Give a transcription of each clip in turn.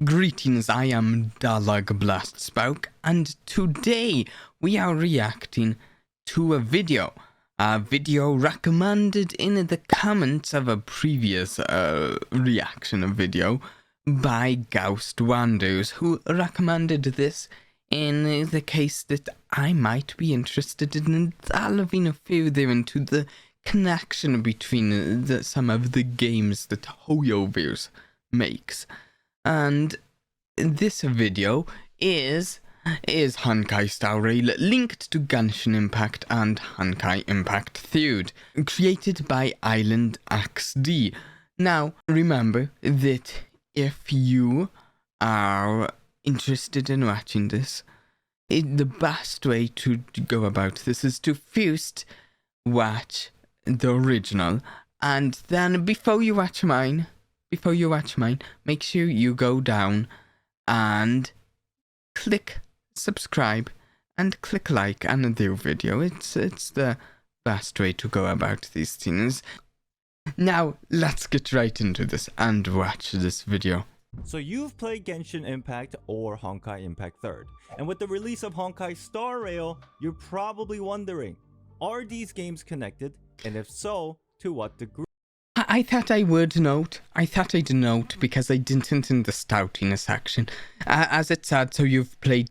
Greetings, I am Dellog Blastspark, and today we are reacting to a video recommended in the comments of a previous reaction video by Ghost Wanders, who recommended this in the case that I might be interested in delving further into the connection between some of the games that Hoyoverse makes. And this video is Honkai Star Rail linked to Genshin Impact and Honkai Impact 3rd, created by Island XD. Now, remember that if you are interested in watching this, the best way to go about this is to first watch the original, and then before you watch mine, make sure you go down and click subscribe and click like on the video. It's the best way to go about these things. Now, let's get right into this and watch this video. So you've played Genshin Impact or Honkai Impact 3rd, and with the release of Honkai Star Rail, you're probably wondering, are these games connected? And if so, to what degree? I thought I would note. Because I didn't in the stoutiness section. As it said, so you've played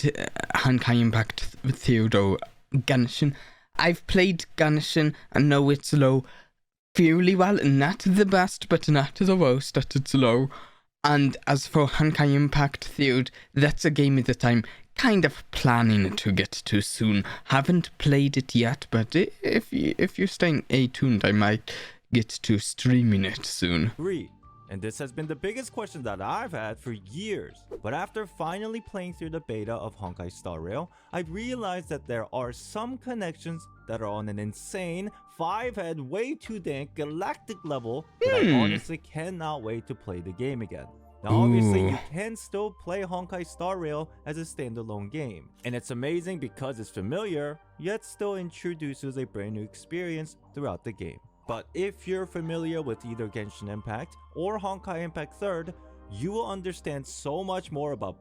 Honkai Impact 3rd or Genshin. I've played Genshin and know it's low fairly well. Not the best, but not the worst that it's low. And as for Honkai Impact 3rd, that's a game that I'm kind of planning to get to soon. Haven't played it yet, but if you're staying tuned, I might get to streaming it soon. And this has been the biggest question that I've had for years. But after finally playing through the beta of Honkai Star Rail, I realized that there are some connections that are on an insane 5-head, way too dank galactic level that I honestly cannot wait to play the game again. Now obviously you can still play Honkai Star Rail as a standalone game, and it's amazing because it's familiar, yet still introduces a brand new experience throughout the game. But if you're familiar with either Genshin Impact or Honkai Impact 3rd, you will understand so much more about.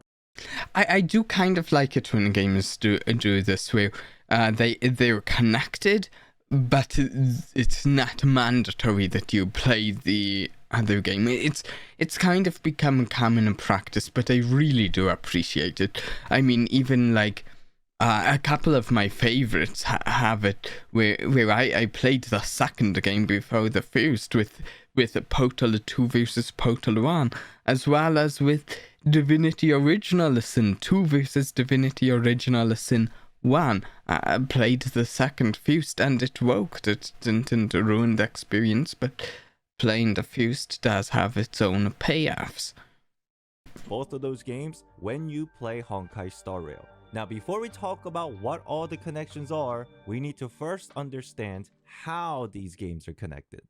I do kind of like it when games do this, where they're connected, but it's not mandatory that you play the other game. It's kind of become common practice, but I really do appreciate it. I mean, even like a couple of my favorites have it where I played the second game before the first with Portal 2 versus Portal 1, as well as with Divinity Original Sin 2 versus Divinity Original Sin 1. I played the second first and it worked. It didn't ruin the experience, but playing the first does have its own payoffs. Both of those games when you play Honkai Star Rail. Now, before we talk about what all the connections are, we need to first understand how these games are connected.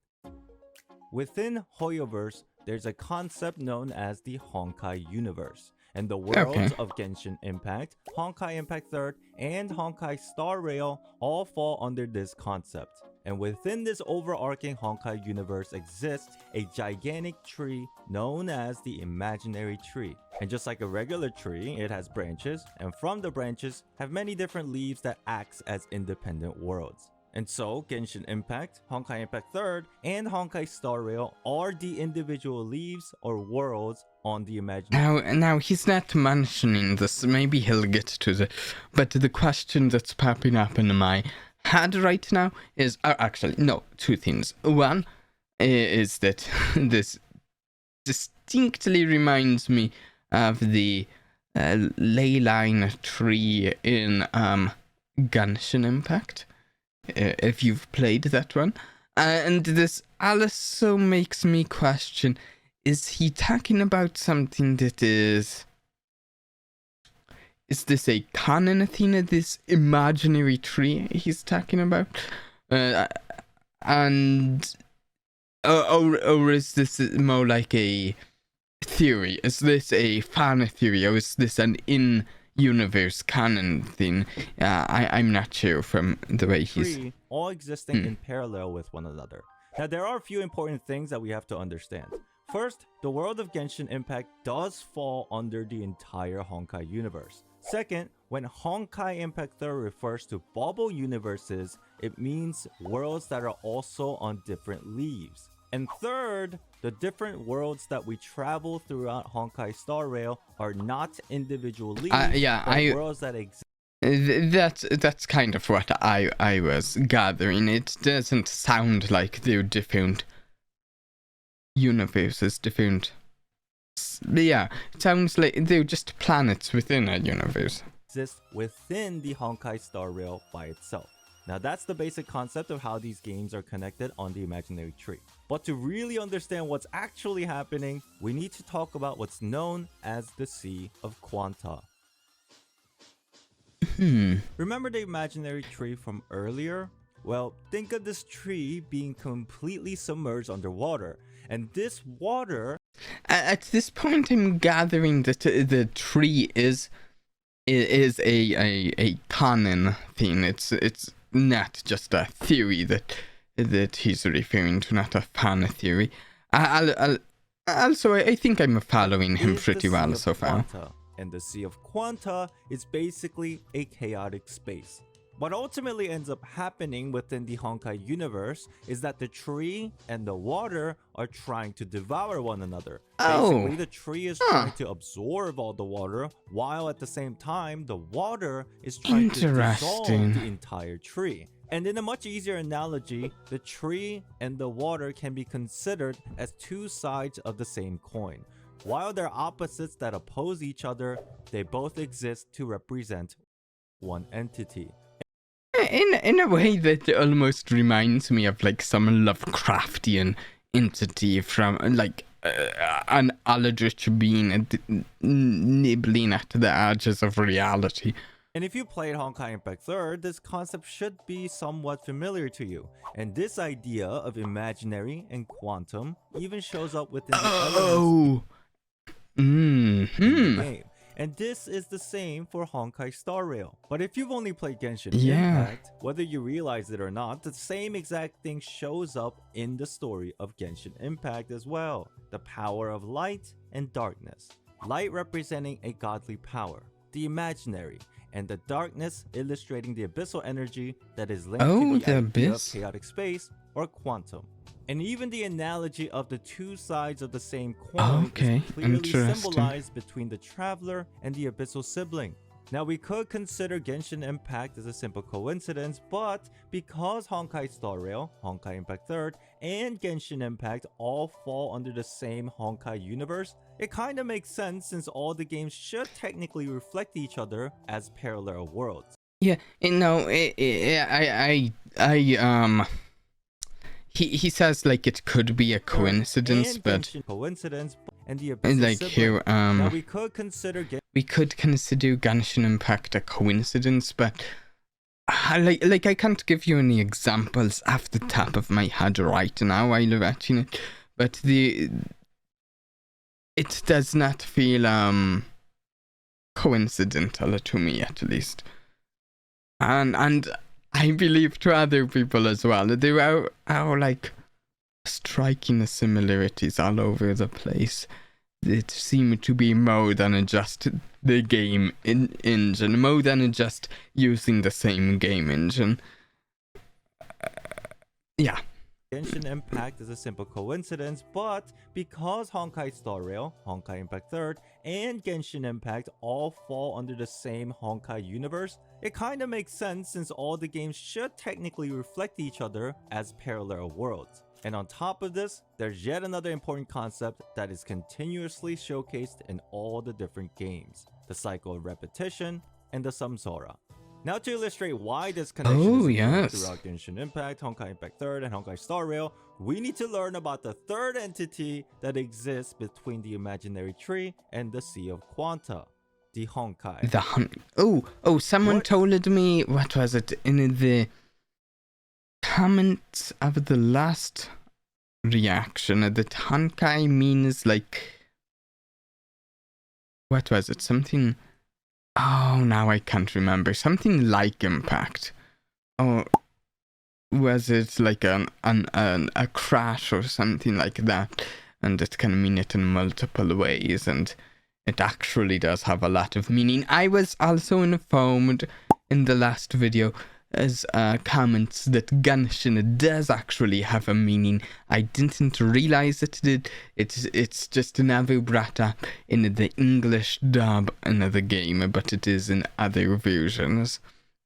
Within Hoyoverse, there's a concept known as the Honkai universe, and the worlds of Genshin Impact, Honkai Impact 3rd, and Honkai Star Rail all fall under this concept. And within this overarching Honkai universe exists a gigantic tree known as the imaginary tree. And just like a regular tree, it has branches, and from the branches have many different leaves that acts as independent worlds. And so, Genshin Impact, Honkai Impact 3rd, and Honkai Star Rail are the individual leaves or worlds on the imaginary. Now he's not mentioning this. Maybe he'll get to the. But the question that's popping up in my head right now is actually no, two things. One is that this distinctly reminds me of the ley line tree in Genshin Impact. If you've played that one. And this also makes me question, is he talking about something that is this a canon thing, this imaginary tree he's talking about? And or is this more like a theory? Is this a fan theory, or is this an in-universe canon thing? I'm not sure from the way he's... all existing in parallel with one another. Now, there are a few important things that we have to understand. First, the world of Genshin Impact does fall under the entire Honkai universe. Second, when Honkai Impact 3 refers to bubble universes, it means worlds that are also on different leaves. And third, the different worlds that we travel throughout Honkai Star Rail are not individual leaves, but worlds that exist. That's kind of what I was gathering. It doesn't sound like they're different universes, different. Yeah, it sounds like they're just planets within a universe. Exist within the Honkai Star Rail by itself. Now that's the basic concept of how these games are connected on the imaginary tree. But to really understand what's actually happening, we need to talk about what's known as the Sea of Quanta. Remember the imaginary tree from earlier? Well, think of this tree being completely submerged underwater. And this water... At this point, I'm gathering that the tree is a canon thing. It's not just a theory that he's referring to, not a fan theory. Also, I think I'm following him pretty well so far. And the Sea of Quanta is basically a chaotic space. What ultimately ends up happening within the Honkai universe is that the tree and the water are trying to devour one another. Basically, the tree is trying to absorb all the water, while at the same time, the water is trying to dissolve the entire tree. And in a much easier analogy, the tree and the water can be considered as two sides of the same coin. While they're opposites that oppose each other, they both exist to represent one entity. In a way that almost reminds me of like some Lovecraftian entity from like an eldritch being nibbling at the edges of reality. And if you played Honkai Impact 3, this concept should be somewhat familiar to you. And this idea of imaginary and quantum even shows up within the elements in the game. And this is the same for Honkai Star Rail. But if you've only played Genshin Impact, whether you realize it or not, the same exact thing shows up in the story of Genshin Impact as well. The power of light and darkness. Light representing a godly power, the imaginary, and the darkness illustrating the abyssal energy that is linked to the idea of chaotic space or quantum. And even the analogy of the two sides of the same coin is clearly symbolized between the traveler and the abyssal sibling. Now we could consider Genshin Impact as a simple coincidence, but because Honkai Star Rail, Honkai Impact 3, and Genshin Impact all fall under the same Honkai universe, it kinda makes sense since all the games should technically reflect each other as parallel worlds. Yeah, no, He says like it could be a coincidence, but and the like here now we could consider Genshin Impact a coincidence, but like I can't give you any examples off the top of my head right now while watching it, but it does not feel coincidental to me, at least, and I believe to other people as well. There are like striking similarities all over the place that seem to be more than just the game engine, more than just using the same game engine. Yeah. Genshin Impact is a simple coincidence, but because Honkai Star Rail, Honkai Impact 3, and Genshin Impact all fall under the same Honkai universe, it kinda makes sense since all the games should technically reflect each other as parallel worlds. And on top of this, there's yet another important concept that is continuously showcased in all the different games: the cycle of repetition and the samsara. Now to illustrate why this connection is throughout Genshin Impact, Honkai Impact 3, and Honkai Star Rail, we need to learn about the third entity that exists between the imaginary tree and the Sea of Quanta, the Honkai. Someone told me, what was it, in the comments of the last reaction, that Honkai means like, what was it, something... Oh, now I can't remember. Something like Impact. Or was it like a crash or something like that? and it can mean it in multiple ways, and it actually does have a lot of meaning. I was also informed in the last video as comments that Genshin does actually have a meaning. I didn't realize it did. It's just never brought up in the English dub in the game, but it is in other versions.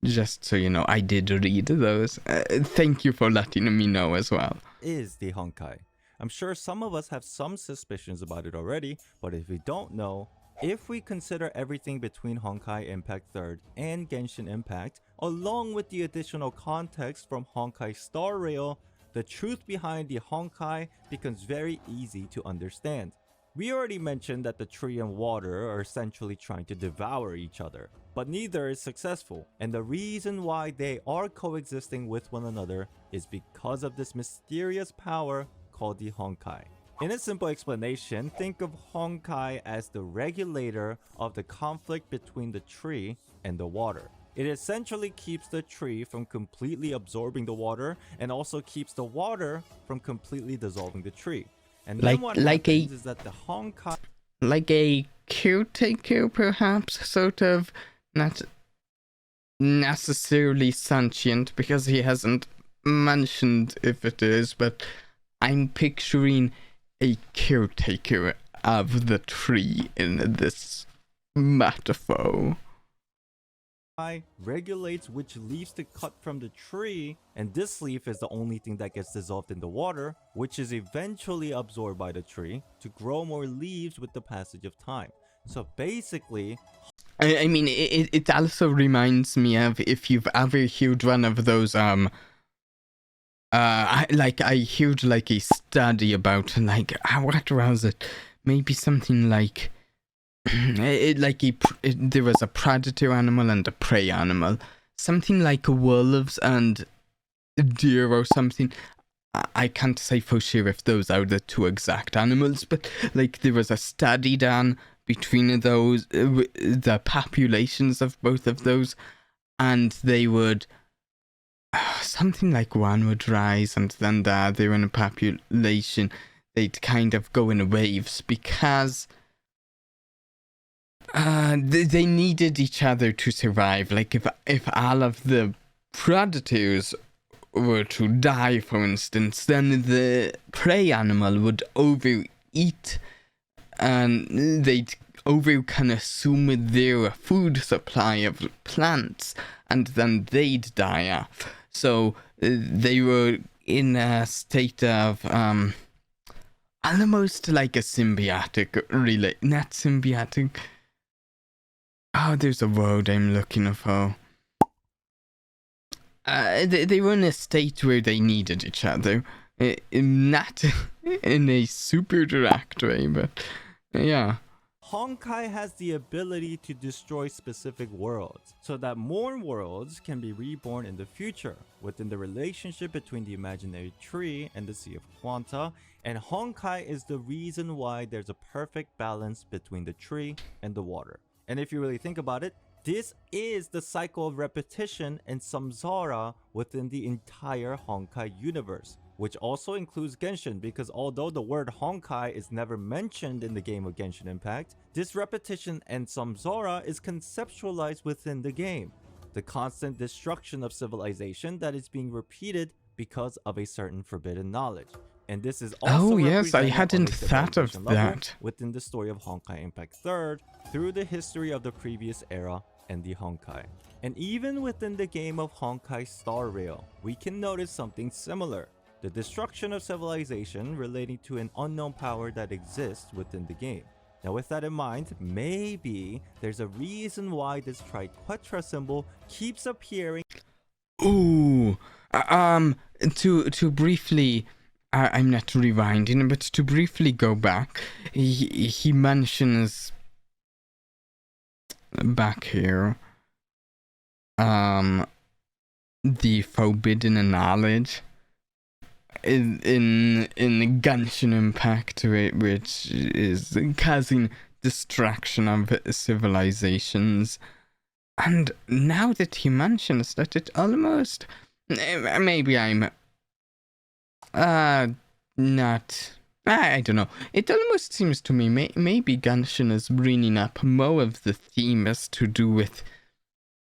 Just so you know, I did read those. Thank you for letting me know as well. Is the Honkai. I'm sure some of us have some suspicions about it already, but if we don't know, if we consider everything between Honkai Impact 3rd and Genshin Impact, along with the additional context from Honkai Star Rail, the truth behind the Honkai becomes very easy to understand. We already mentioned that the tree and water are essentially trying to devour each other, but neither is successful, and the reason why they are coexisting with one another is because of this mysterious power called the Honkai. In a simple explanation, think of Honkai as the regulator of the conflict between the tree and the water. It essentially keeps the tree from completely absorbing the water and also keeps the water from completely dissolving the tree. And then what happens is that the Honkai... Like a caretaker, perhaps, sort of, not necessarily sentient, because he hasn't mentioned if it is, but I'm picturing a caretaker of the tree in this metaphor. Regulates which leaves to cut from the tree, and this leaf is the only thing that gets dissolved in the water, which is eventually absorbed by the tree to grow more leaves with the passage of time. So basically, I mean, it also reminds me of, if you've ever heard one of those I heard like a study about, like, what was it? Maybe something like, there was a predator animal and a prey animal. Something like wolves and deer or something. I can't say for sure if those are the two exact animals, but like there was a study done between those, the populations of both of those, and they would... something like one would rise and then the other in a population, they'd kind of go in waves because they needed each other to survive. Like if all of the predators were to die, for instance, then the prey animal would overeat and they'd over-consume their food supply of plants, and then they'd die off. So they were in a state of almost like a symbiotic not symbiotic. Oh, there's a word I'm looking for. They were in a state where they needed each other. Not in a super direct way, but yeah. Honkai has the ability to destroy specific worlds, so that more worlds can be reborn in the future, within the relationship between the imaginary tree and the Sea of Quanta, and Honkai is the reason why there's a perfect balance between the tree and the water. And if you really think about it, this is the cycle of repetition and samsara within the entire Honkai universe, which also includes Genshin, because although the word Honkai is never mentioned in the game of Genshin Impact, this repetition and samsara is conceptualized within the game. The constant destruction of civilization that is being repeated because of a certain forbidden knowledge. And this is also yes, I hadn't thought of that within the story of Honkai Impact 3rd through the history of the previous era and the Honkai. And even within the game of Honkai Star Rail, we can notice something similar. The destruction of civilization relating to an unknown power that exists within the game. Now with that in mind, maybe there's a reason why this triquetra symbol keeps appearing. Ooh, to briefly, I'm not rewinding, but to briefly go back, he mentions back here, the forbidden knowledge in Genshin Impact, which is causing destruction of civilizations. And now that he mentions that, it almost, maybe I'm not I don't know. It almost seems to me maybe Genshin is bringing up more of the theme as to do with,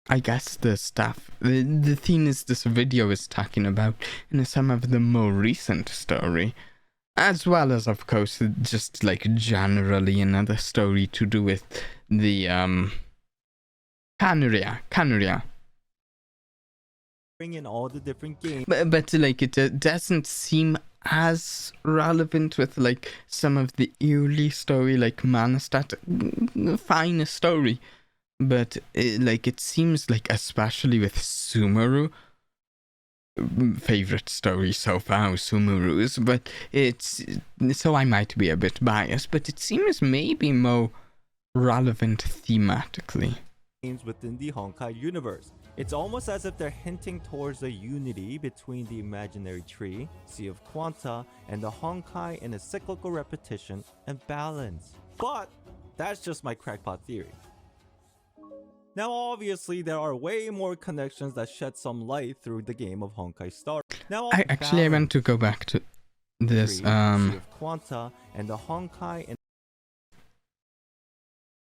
I guess, the stuff. The theme is this video is talking about in some of the more recent story. As well as, of course, just like generally another story to do with the Canaria. Bring in all the different games. But like it doesn't seem as relevant with like some of the early story, like Manastat, fine story. But it seems like, especially with Sumeru, favorite story so far, Sumeru's, but it's, so I might be a bit biased, but it seems maybe more relevant thematically. Games within the Honkai universe. It's almost as if they're hinting towards a unity between the imaginary tree, Sea of Quanta, and the Honkai in a cyclical repetition and balance. But that's just my crackpot theory. Now obviously there are way more connections that shed some light through the game of Honkai Star. Now I want to go back to this Sea of Quanta and the Honkai in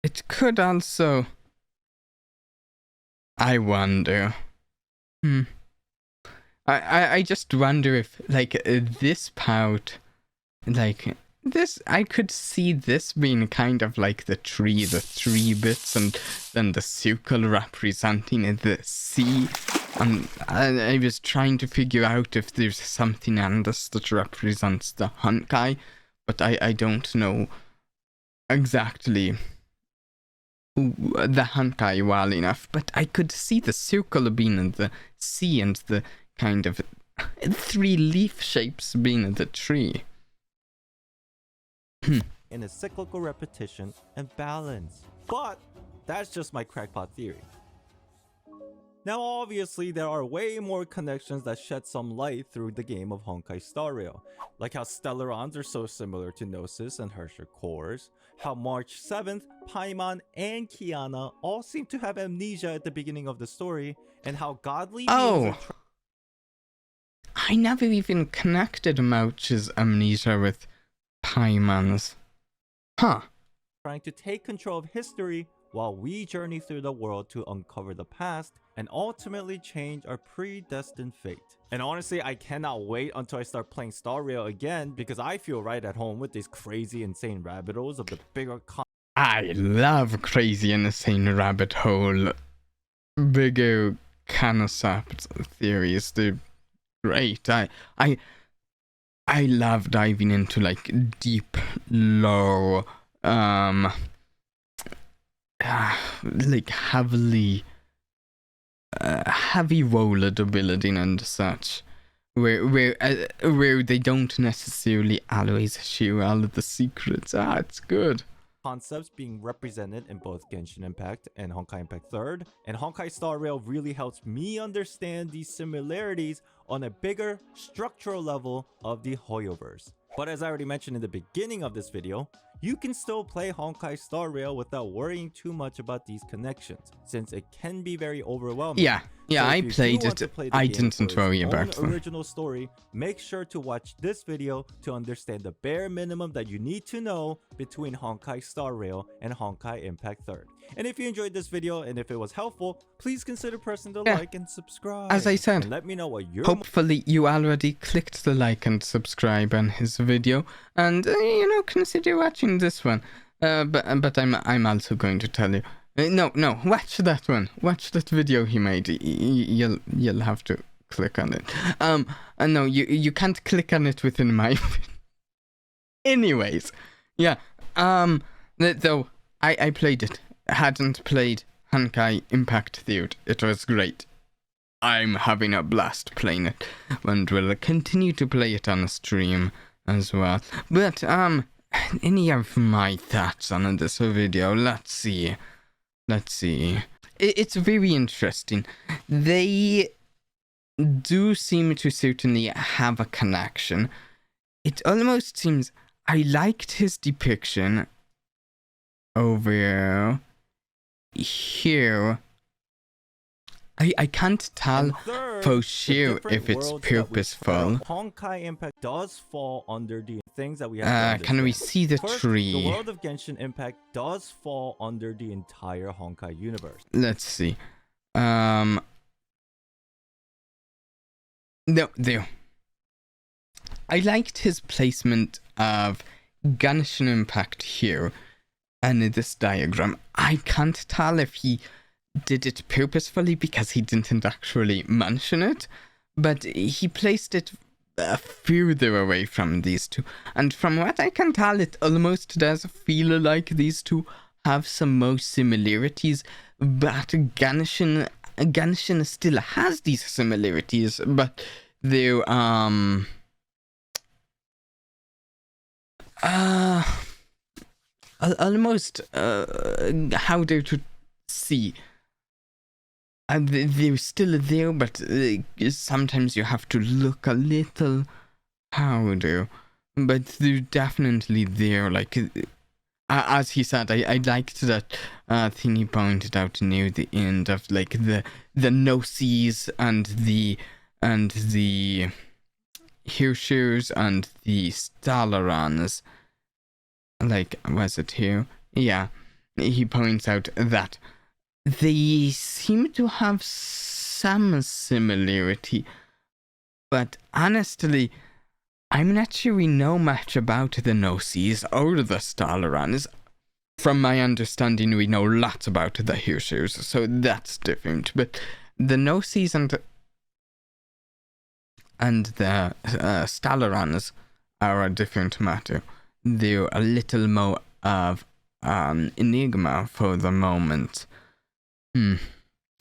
it could also, I wonder. I just wonder if like this part, like this, I could see this being kind of like the three bits, and then the circle representing the sea. And I was trying to figure out if there's something else that represents the Honkai, but I don't know exactly the Honkai well enough. But I could see the circle being in the sea and the kind of three leaf shapes being in the tree. in a cyclical repetition and balance. But that's just my crackpot theory. Now obviously there are way more connections that shed some light through the game of Honkai Star Rail, like how Stellarons are so similar to Gnosis and Herrscher cores, how March 7th, Paimon and Kiana all seem to have amnesia at the beginning of the story, and how godly beings are I never even connected March's amnesia with Paimon's. trying to take control of history while we journey through the world to uncover the past and ultimately change our predestined fate. And honestly, I cannot wait until I start playing Star Rail again, because I feel right at home with these crazy insane rabbit holes of the bigger I love crazy insane rabbit hole, bigger concept theories. They're great. I love diving into like deep, low, like heavy roller ability and such, where they don't necessarily always share all of the secrets. It's good. concepts being represented in both Genshin Impact and Honkai Impact 3rd, and Honkai Star Rail really helps me understand these similarities on a bigger structural level of the Hoyoverse. But as I already mentioned in the beginning of this video, you can still play Honkai Star Rail without worrying too much about these connections, since it can be very overwhelming. Yeah, So I if you played do want it. to play the I game didn't for worry its about own them. original story, make sure to watch this video to understand the bare minimum that you need to know between Honkai Star Rail and Honkai Impact 3rd. And if you enjoyed this video and if it was helpful, please consider pressing the like and subscribe. As I said, and let me know what your hopefully you already clicked the like and subscribe on his video, and consider watching this one. But I'm also going to tell you, no, watch that one. Watch that video he made. You'll have to click on it. No, you can't click on it within my. Anyways, yeah. Though I played it. Hadn't played Honkai Impact 3rd. It was great. I'm having a blast playing it, and will continue to play it on stream as well. But any of my thoughts on this video? Let's see. It's very interesting. They do seem to certainly have a connection. It almost seems, I liked his depiction over here. I can't tell And third, for the sure different if it's worlds that we purposeful. Honkai Impact does fall under the things that we have to understand. Can we see the First, tree? the world of Genshin Impact does fall under the entire Honkai universe. Let's see. No, there. I liked his placement of Genshin Impact here and in this diagram. I can't tell if he did it purposefully because he didn't actually mention it, but he placed it further away from these two. And from what I can tell, it almost does feel like these two have some more similarities, but Genshin still has these similarities, but they're almost harder to see. And they're still there, but sometimes you have to look a little harder. But they're definitely there. Like, as he said, I liked that thing he pointed out near the end of like the Gnosis and the Hirschers and the Stalarans. Like, was it here? Yeah, he points out that they seem to have some similarity, but honestly, I'm not sure we know much about the Gnosis or the Stalarans. From my understanding, we know lots about the Hirschers, so that's different. But the Gnosis and the Stalarans are a different matter. They're a little more of enigma for the moment.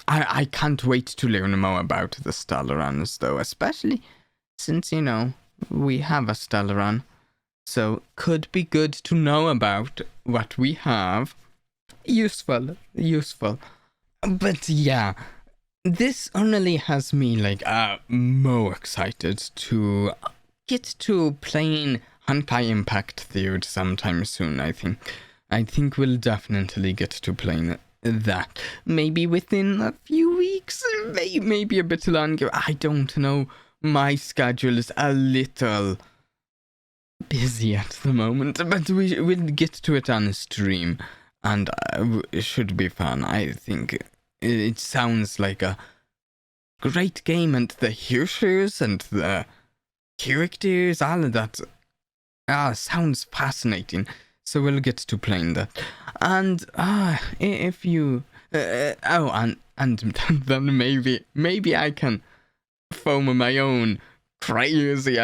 I can't wait to learn more about the Stalarans, though, especially since, you know, we have a Stalaran. So, could be good to know about what we have. Useful. But yeah, this only has me, like, more excited to get to playing Honkai Impact 3rd sometime soon, I think. I think we'll definitely get to playing that. Maybe within a few weeks, maybe a bit longer. I don't know. My schedule is a little busy at the moment, but we'll get to it on a stream, and it should be fun. I think it sounds like a great game, and the Hirschers and the characters, all of that sounds fascinating. So we'll get to playing that. And if you and then maybe I can form my own crazy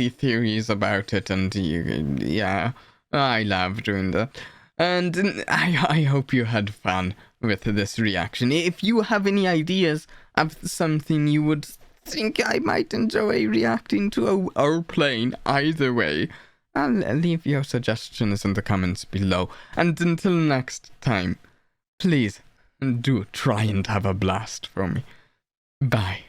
theories about it, and yeah, I love doing that. And I hope you had fun with this reaction. If you have any ideas of something you would think I might enjoy reacting to or playing, either way, I'll leave your suggestions in the comments below. And until next time, please do try and have a blast for me. Bye.